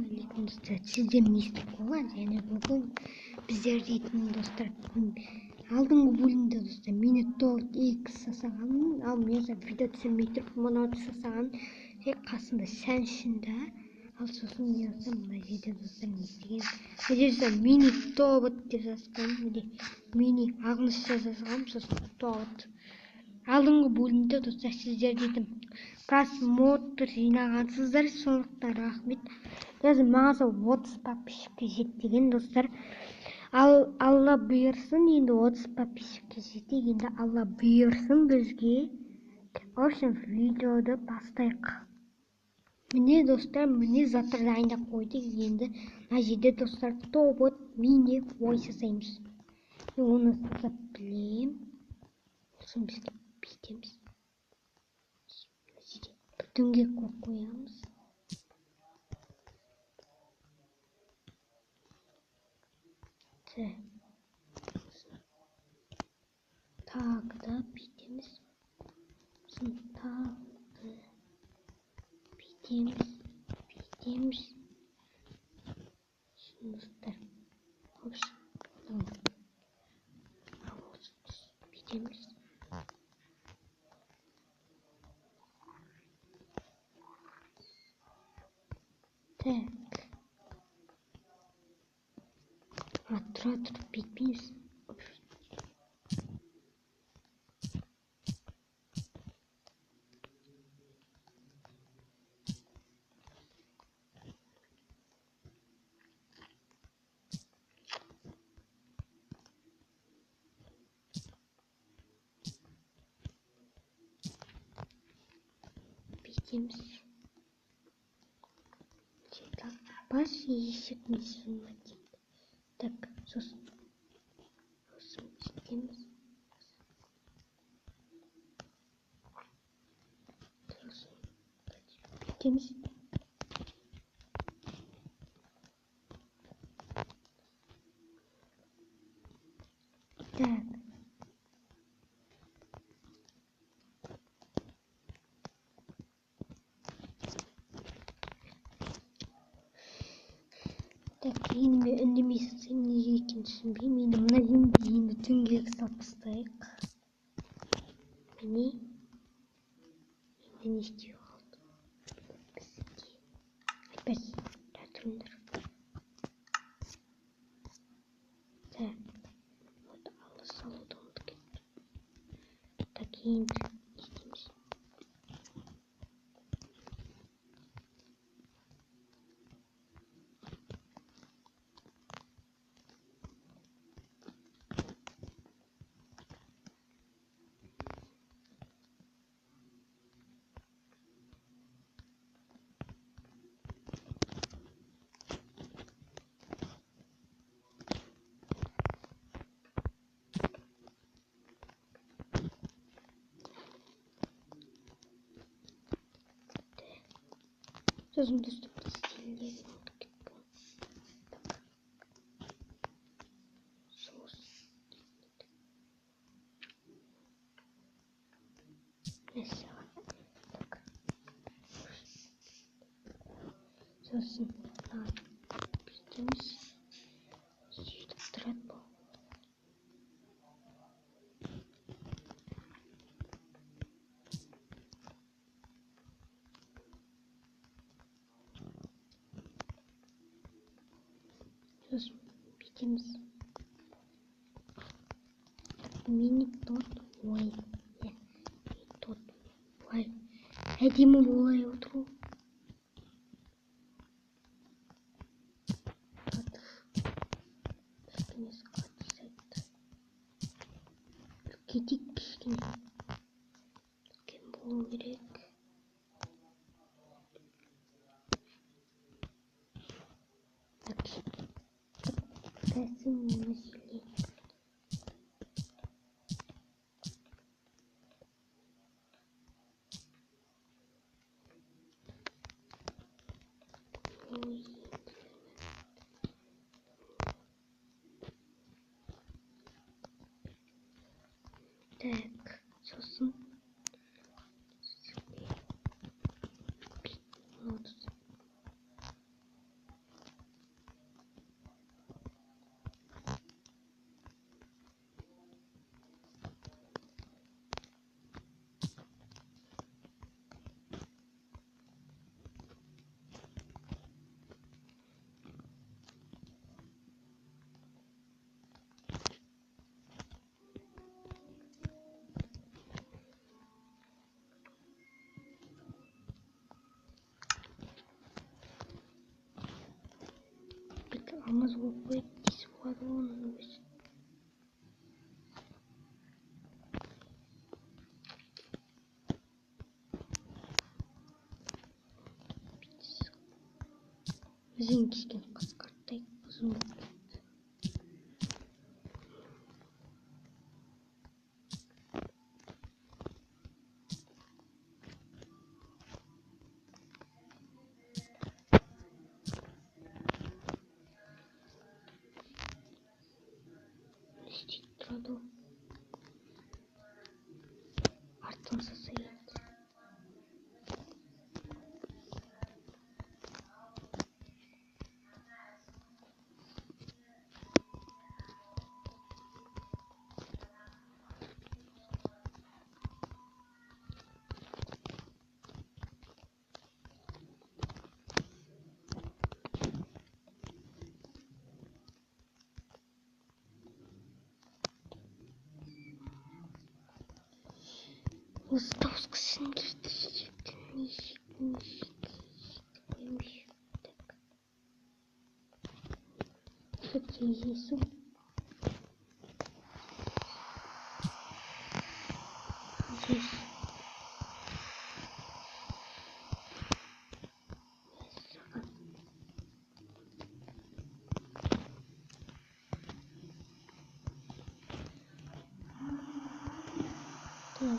Ассалаумағалейкум достар, сіздер мистер Кола және бүгін біздер дейтін достар алдыңғы бөлімде достар Minotaur X жасағанмын, ал мен видео түсірмей тұрып мынауды жасаған тек қасында сән үшін да. Ал сосын мен мына жерде достар не істеген, мына жерде Minotaur деп жазған, мини ағылшынша жазған, сосын тобот. Алдыңғы бөлімде достар сіздер дейтін просмотр жинағансыздар, сондықтан рахмет. Қазір мағаза 30 подписчикке жеткен достар. Алла бұйырсын, енді 30 подписчикке жетейік, енді Алла бұйырсын бізге. В общем, видеоды бастайық. Міне достар, міне заттар дайындап қойдық. Енді мына жерде достар тобот мини ой жасаймыз. Оны жасап білем. Сосын бізге бүйтеміз. Дөңгек қойып қоямыз. Тағы бүйтеміз. Сосын тағы бүйтеміз. Достар. Бүйтеміз. Тұра тұрып бүйтпейміз. Бүйтеміз. Бас есік несімен дейді. Так, сосын бүйтеміз. Бүйтеміз. Так, енді мен үндемей сатсам неге екенін түсінбеймін. Енді мына жерде енді дөңгелек салып тастайық. Міне. Енді не істеу қалды? Бізге. Опять тұрыңдар. Так. Вот алла салуды ұмытып кетті. Так, енді не істейміз? Сосын достар стилдерін ұмытып кетті. Сосын бүйтеміз. Сөйтіп тұрады бұл. Сосын бүйтеміз. Minotaur ой. Minotaur ой. Әдемі болай отыру. Кетейік кішкене. Үлкен болу керек. Кәсім мәселе. Так, сосын алмаз болып қояды десіп болады ғой оның өзі. Өзен кешкен қасқырттай ұзын болып кетті. Не істейді тұрады ол? Артын сасайды. Осы дауысқа сендірді жүректі нешік қоймыш. Так, кездесу. Здесь. Так.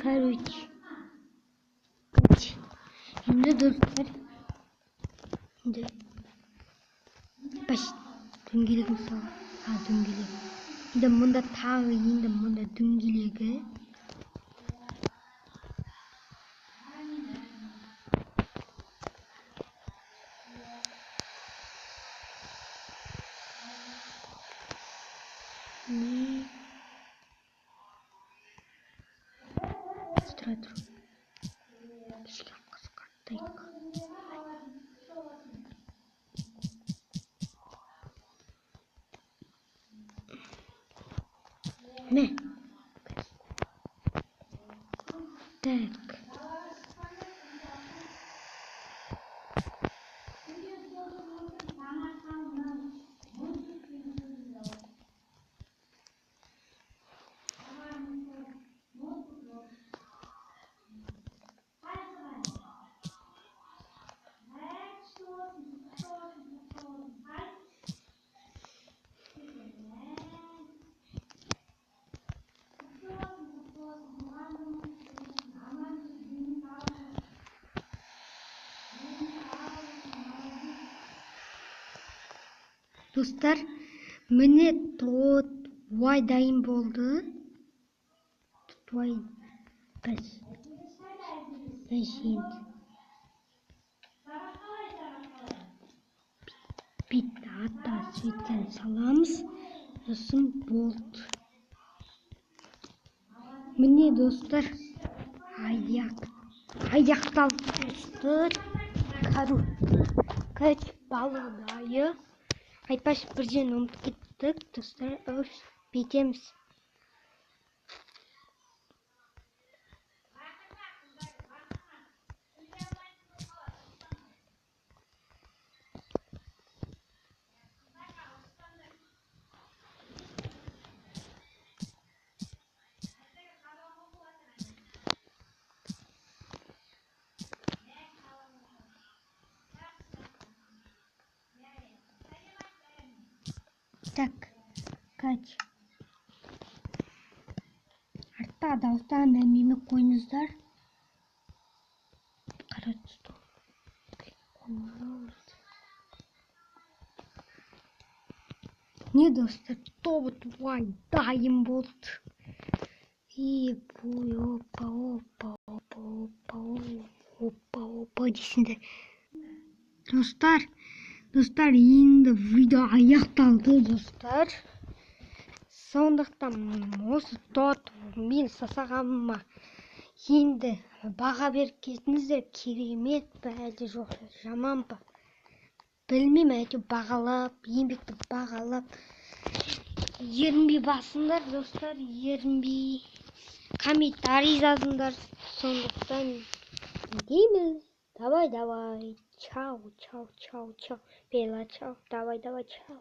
Короче. Şimdi dostlar. Şimdi baş дөңгелегін сал. Дөңгелек. Енді мұнда тағы енді мұнда дөңгелегі. Не. Тұра тұр. Кішке қысқартайық. Не. Так. Dostlar, mine Toy dayım oldu. Toy kaç? Şimdi. Bitti, hatta sütten salamız. Sosun bolt. Mine dostlar, ayaktan dostlar. Kaç balığı Aypaş бірден ұмытып кеттік, достар, бетеміз. Так, kaç. Артта дауыстан әмемі қойыңыздар. Қара түсті. Не достар, тобыт вай дайым болды. И буй, опа, опа, опа, опа, опа, опа дейсіңдер. Достар, енді видео аяқталды, достар. Сондықтан осы тот мен жасағаныма енді баға беріп кетіңіздер. Керемет пе әлде жоқ жаман ба? Білмеймін, әйтеуір бағалап, еңбекті бағалап. Ерінбей басыңдар, достар, ерінбей. Комментарий жазыңдар. Сондықтан дейміз. Давай. Чау. Бела, чау. Давай, чау.